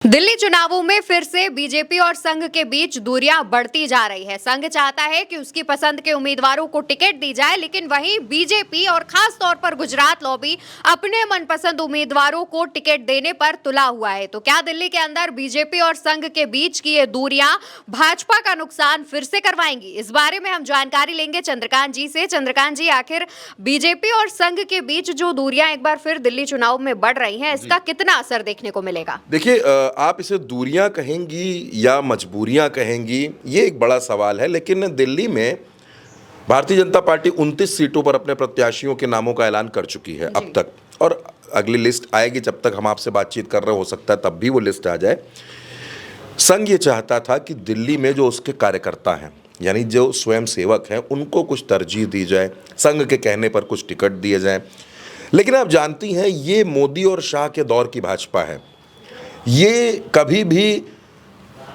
दिल्ली चुनावों में फिर से बीजेपी और संघ के बीच दूरियां बढ़ती जा रही है। संघ चाहता है कि उसकी पसंद के उम्मीदवारों को टिकट दी जाए, लेकिन वहीं बीजेपी और खास तौर पर गुजरात लॉबी अपने मनपसंद उम्मीदवारों को टिकट देने पर तुला हुआ है। तो क्या दिल्ली के अंदर बीजेपी और संघ के बीच की ये दूरियां भाजपा का नुकसान फिर से करवाएंगी? इस बारे में हम जानकारी लेंगे चंद्रकांत जी से। चंद्रकांत जी, आखिर बीजेपी और संघ के बीच जो दूरियां एक बार फिर दिल्ली चुनाव में बढ़ रही हैं, इसका कितना असर देखने को मिलेगा? देखिए, आप इसे दूरियां कहेंगी या मजबूरियां कहेंगी, ये एक बड़ा सवाल है। लेकिन दिल्ली में भारतीय जनता पार्टी 29 सीटों पर अपने प्रत्याशियों के नामों का ऐलान कर चुकी है अब तक, और अगली लिस्ट आएगी। जब तक हम आपसे बातचीत कर रहे हो सकता है तब भी वो लिस्ट आ जाए। संघ ये चाहता था कि दिल्ली में जो उसके कार्यकर्ता हैं, यानी जो स्वयं सेवक हैं, उनको कुछ तरजीह दी जाए, संघ के कहने पर कुछ टिकट दिए जाएं। लेकिन आप जानती हैं, ये मोदी और शाह के दौर की भाजपा है। ये कभी भी,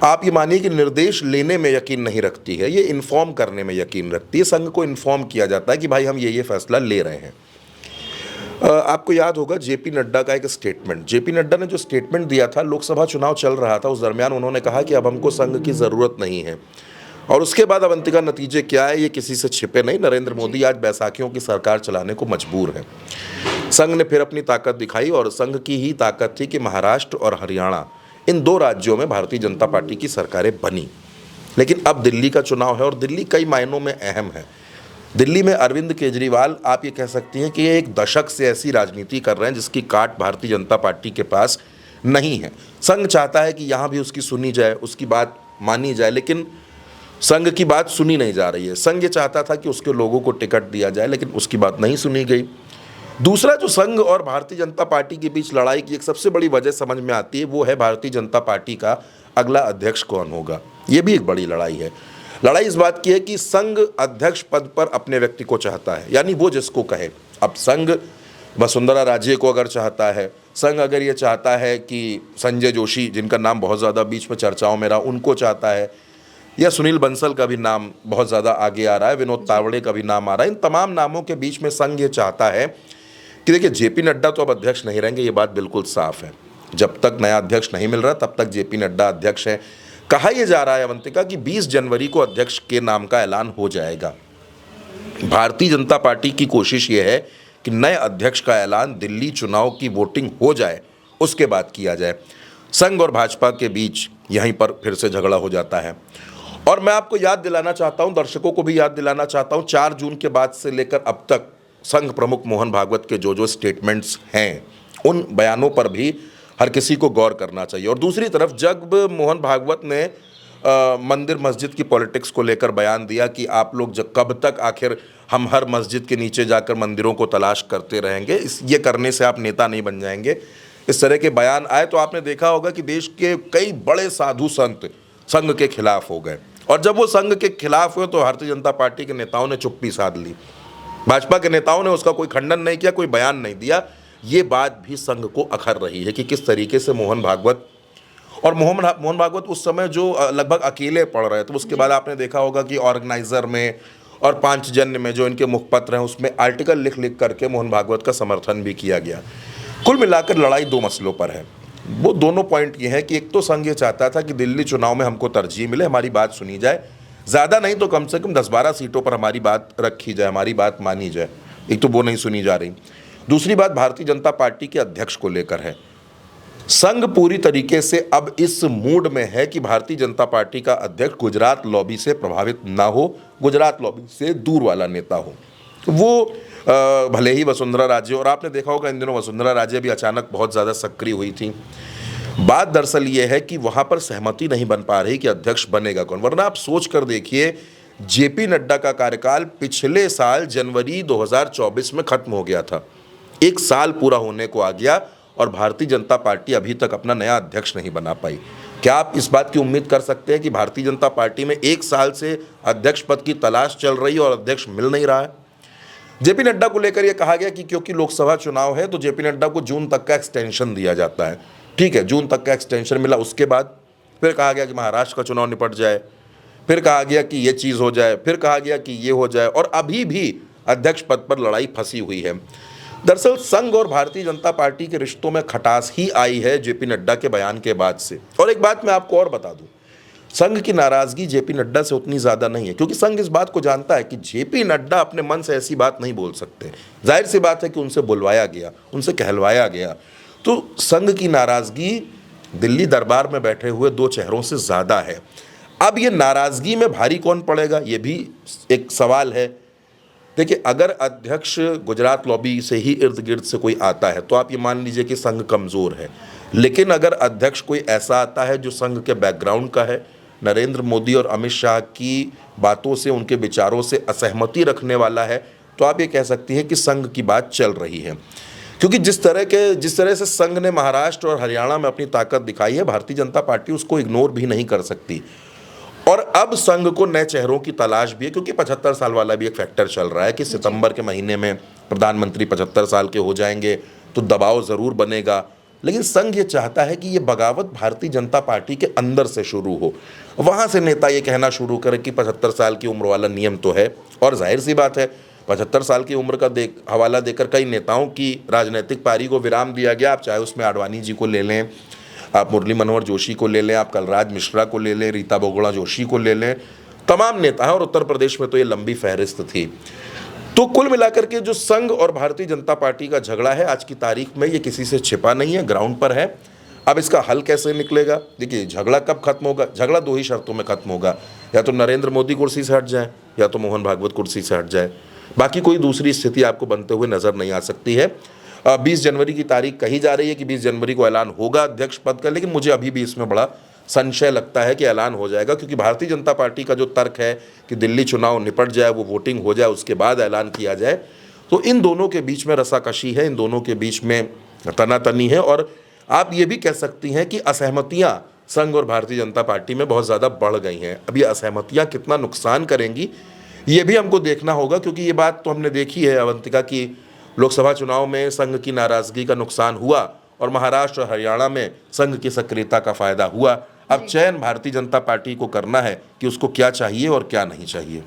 आप ये मानिए कि निर्देश लेने में यकीन नहीं रखती है, ये इन्फॉर्म करने में यकीन रखती है। संघ को इन्फॉर्म किया जाता है कि भाई हम ये फैसला ले रहे हैं। आपको याद होगा जेपी नड्डा का एक स्टेटमेंट, जेपी नड्डा ने जो स्टेटमेंट दिया था, लोकसभा चुनाव चल रहा था, उस दरमियान उन्होंने कहा कि अब हमको संघ की ज़रूरत नहीं है। और उसके बाद अवंतिका नतीजे क्या है, ये किसी से छिपे नहीं। नरेंद्र मोदी आज बैसाखियों की सरकार चलाने को मजबूर है। संघ ने फिर अपनी ताकत दिखाई, और संघ की ही ताकत थी कि महाराष्ट्र और हरियाणा, इन दो राज्यों में भारतीय जनता पार्टी की सरकारें बनी। लेकिन अब दिल्ली का चुनाव है, और दिल्ली कई मायनों में अहम है। दिल्ली में अरविंद केजरीवाल, आप ये कह सकती हैं कि ये एक दशक से ऐसी राजनीति कर रहे हैं जिसकी काट भारतीय जनता पार्टी के पास नहीं है। संघ चाहता है कि यहाँ भी उसकी सुनी जाए, उसकी बात मानी जाए, लेकिन संघ की बात सुनी नहीं जा रही है। संघ ये चाहता था कि उसके लोगों को टिकट दिया जाए, लेकिन उसकी बात नहीं सुनी गई। दूसरा, जो संघ और भारतीय जनता पार्टी के बीच लड़ाई की एक सबसे बड़ी वजह समझ में आती है, वो है भारतीय जनता पार्टी का अगला अध्यक्ष कौन होगा। ये भी एक बड़ी लड़ाई है। लड़ाई इस बात की है कि संघ अध्यक्ष पद पर अपने व्यक्ति को चाहता है, यानी वो जिसको कहे। अब संघ वसुंधरा राजे को अगर चाहता है, संघ अगर ये चाहता है कि संजय जोशी, जिनका नाम बहुत ज़्यादा बीच में चर्चाओं में रहा, उनको चाहता है, या सुनील बंसल का भी नाम बहुत ज़्यादा आगे आ रहा है, विनोद तावड़े का भी नाम आ रहा है, इन तमाम नामों के बीच में संघ ये चाहता है कि देखिए, जेपी नड्डा तो अब अध्यक्ष नहीं रहेंगे, ये बात बिल्कुल साफ है। जब तक नया अध्यक्ष नहीं मिल रहा तब तक जेपी नड्डा अध्यक्ष है। कहा यह जा रहा है अवंतिका कि 20 जनवरी को अध्यक्ष के नाम का ऐलान हो जाएगा। भारतीय जनता पार्टी की कोशिश ये है कि नए अध्यक्ष का ऐलान दिल्ली चुनाव की वोटिंग हो जाए, उसके बाद किया जाए। संघ और भाजपा के बीच यहीं पर फिर से झगड़ा हो जाता है। और मैं आपको याद दिलाना चाहता हूं, दर्शकों को भी याद दिलाना चाहता हूं, 4 जून के बाद से लेकर अब तक संघ प्रमुख मोहन भागवत के जो स्टेटमेंट्स हैं, उन बयानों पर भी हर किसी को गौर करना चाहिए। और दूसरी तरफ, जब मोहन भागवत ने मंदिर मस्जिद की पॉलिटिक्स को लेकर बयान दिया कि आप लोग जब कब तक आखिर हम हर मस्जिद के नीचे जाकर मंदिरों को तलाश करते रहेंगे, ये करने से आप नेता नहीं बन जाएंगे, इस तरह के बयान आए, तो आपने देखा होगा कि देश के कई बड़े साधु संत संघ के खिलाफ हो गए। और जब वो संघ के खिलाफ हुए तो भारतीय जनता पार्टी के नेताओं ने चुप्पी साध ली। भाजपा के नेताओं ने उसका कोई खंडन नहीं किया, कोई बयान नहीं दिया। ये बात भी संघ को अखर रही है कि किस तरीके से मोहन भागवत, और मोहन भागवत उस समय जो लगभग अकेले पढ़ रहे थे। तो उसके बाद आपने देखा होगा कि ऑर्गेनाइजर में और पांचजन्य में जो इनके मुखपत्र हैं, उसमें आर्टिकल लिख लिख करके मोहन भागवत का समर्थन भी किया गया। कुल मिलाकर लड़ाई 2 मसलों पर है। वो दोनों पॉइंट ये हैं कि एक तो संघ ये चाहता था कि दिल्ली चुनाव में हमको तरजीह मिले, हमारी बात सुनी जाए, ज़्यादा नहीं तो कम से कम 10-12 सीटों पर हमारी बात रखी जाए, हमारी बात मानी जाए। एक तो वो नहीं सुनी जा रही। दूसरी बात भारतीय जनता पार्टी के अध्यक्ष को लेकर है। संघ पूरी तरीके से अब इस मूड में है कि भारतीय जनता पार्टी का अध्यक्ष गुजरात लॉबी से प्रभावित ना हो, गुजरात लॉबी से दूर वाला नेता हो। वो भले ही वसुंधरा राजे, और आपने देखा होगा इन दिनों वसुंधरा राजे भी अचानक बहुत ज़्यादा सक्रिय हुई थी। बात दरअसल ये है कि वहाँ पर सहमति नहीं बन पा रही कि अध्यक्ष बनेगा कौन। वरना आप सोच कर देखिए, जेपी नड्डा का कार्यकाल पिछले साल जनवरी 2024 में खत्म हो गया था। 1 साल पूरा होने को आ गया, और भारतीय जनता पार्टी अभी तक अपना नया अध्यक्ष नहीं बना पाई। क्या आप इस बात की उम्मीद कर सकते हैं कि भारतीय जनता पार्टी में 1 साल से अध्यक्ष पद की तलाश चल रही है और अध्यक्ष मिल नहीं रहा है? जेपी नड्डा को लेकर यह कहा गया कि क्योंकि लोकसभा चुनाव है तो जेपी नड्डा को जून तक का एक्सटेंशन दिया जाता है। ठीक है, जून तक का एक्सटेंशन मिला। उसके बाद फिर कहा गया कि महाराष्ट्र का चुनाव निपट जाए, फिर कहा गया कि ये चीज़ हो जाए, फिर कहा गया कि ये हो जाए, और अभी भी अध्यक्ष पद पर लड़ाई फंसी हुई है। दरअसल संघ और भारतीय जनता पार्टी के रिश्तों में खटास ही आई है जेपी नड्डा के बयान के बाद से। और एक बात मैं आपको और बता दूं, संघ की नाराजगी जेपी नड्डा से उतनी ज्यादा नहीं है, क्योंकि संघ इस बात को जानता है कि जेपी नड्डा अपने मन से ऐसी बात नहीं बोल सकते। जाहिर सी बात है कि उनसे बुलवाया गया, उनसे कहलवाया गया। तो संघ की नाराजगी दिल्ली दरबार में बैठे हुए दो चेहरों से ज्यादा है। अब ये नाराजगी में भारी कौन पड़ेगा, ये भी एक सवाल है। देखिए, अगर अध्यक्ष गुजरात लॉबी से ही इर्द गिर्द से कोई आता है तो आप ये मान लीजिए कि संघ कमज़ोर है। लेकिन अगर अध्यक्ष कोई ऐसा आता है जो संघ के बैकग्राउंड का है, नरेंद्र मोदी और अमित शाह की बातों से, उनके विचारों से असहमति रखने वाला है, तो आप ये कह सकती हैं कि संघ की बात चल रही है। क्योंकि जिस तरह से संघ ने महाराष्ट्र और हरियाणा में अपनी ताकत दिखाई है, भारतीय जनता पार्टी उसको इग्नोर भी नहीं कर सकती। और अब संघ को नए चेहरों की तलाश भी है, क्योंकि 75 साल वाला भी एक फैक्टर चल रहा है कि सितंबर के महीने में प्रधानमंत्री 75 साल के हो जाएंगे तो दबाव ज़रूर बनेगा। लेकिन संघ ये चाहता है कि ये बगावत भारतीय जनता पार्टी के अंदर से शुरू हो, वहाँ से नेता ये कहना शुरू करें कि 75 साल की उम्र वाला नियम तो है। और जाहिर सी बात है, 75 साल की उम्र का हवाला देकर कई नेताओं की राजनीतिक पारी को विराम दिया गया। आप चाहे उसमें आडवाणी जी को ले लें, आप मुरली मनोहर जोशी को ले लें, आप कलराज मिश्रा को ले लें, रीता बहुगुणा जोशी को ले लें, तमाम नेता हैं। और उत्तर प्रदेश में तो ये लंबी फहरिस्त थी। तो कुल मिलाकर के जो संघ और भारतीय जनता पार्टी का झगड़ा है आज की तारीख में, ये किसी से छिपा नहीं है, ग्राउंड पर है। अब इसका हल कैसे निकलेगा? देखिए, झगड़ा कब खत्म होगा? झगड़ा दो ही शर्तों में खत्म होगा, या तो नरेंद्र मोदी कुर्सी से हट जाए या तो मोहन भागवत कुर्सी से हट जाए। बाकी कोई दूसरी स्थिति आपको बनते हुए नजर नहीं आ सकती है। 20 जनवरी की तारीख कही जा रही है कि 20 जनवरी को ऐलान होगा अध्यक्ष पद का, लेकिन मुझे अभी भी इसमें बड़ा संशय लगता है कि ऐलान हो जाएगा, क्योंकि भारतीय जनता पार्टी का जो तर्क है कि दिल्ली चुनाव निपट जाए, वो वोटिंग हो जाए, उसके बाद ऐलान किया जाए, तो इन दोनों के बीच में रसाकशी है, इन दोनों के बीच में तनातनी है। और आप ये भी कह सकती हैं कि असहमतियाँ संघ और भारतीय जनता पार्टी में बहुत ज़्यादा बढ़ गई हैं। अब ये असहमतियाँ कितना नुकसान करेंगी ये भी हमको देखना होगा, क्योंकि ये बात तो हमने देखी है अवंतिका की लोकसभा चुनाव में संघ की नाराजगी का नुकसान हुआ और महाराष्ट्र और हरियाणा में संघ की सक्रियता का फायदा हुआ। अब चयन भारतीय जनता पार्टी को करना है कि उसको क्या चाहिए और क्या नहीं चाहिए।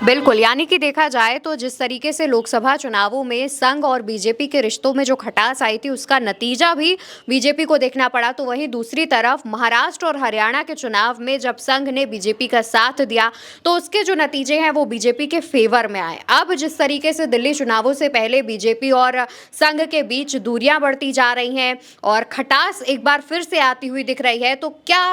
बिल्कुल, यानी कि देखा जाए तो जिस तरीके से लोकसभा चुनावों में संघ और बीजेपी के रिश्तों में जो खटास आई थी, उसका नतीजा भी बीजेपी को देखना पड़ा। तो वहीं दूसरी तरफ महाराष्ट्र और हरियाणा के चुनाव में जब संघ ने बीजेपी का साथ दिया तो उसके जो नतीजे हैं वो बीजेपी के फेवर में आए। अब जिस तरीके से दिल्ली चुनावों से पहले बीजेपी और संघ के बीच दूरियां बढ़ती जा रही हैं और खटास एक बार फिर से आती हुई दिख रही है, तो क्या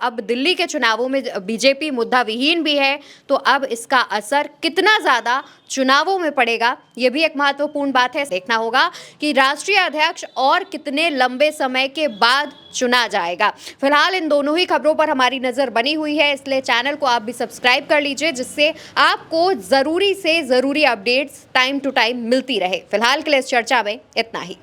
अब दिल्ली के चुनावों में बीजेपी मुद्दा विहीन भी है, तो अब इसका असर कितना ज्यादा चुनावों में पड़ेगा, यह भी एक महत्वपूर्ण बात है। देखना होगा कि राष्ट्रीय अध्यक्ष और कितने लंबे समय के बाद चुना जाएगा। फिलहाल इन दोनों ही खबरों पर हमारी नजर बनी हुई है, इसलिए चैनल को आप भी सब्सक्राइब कर लीजिए, जिससे आपको जरूरी से जरूरी अपडेट्स टाइम टू टाइम मिलती रहे। फिलहाल के लिए इस चर्चा में इतना ही।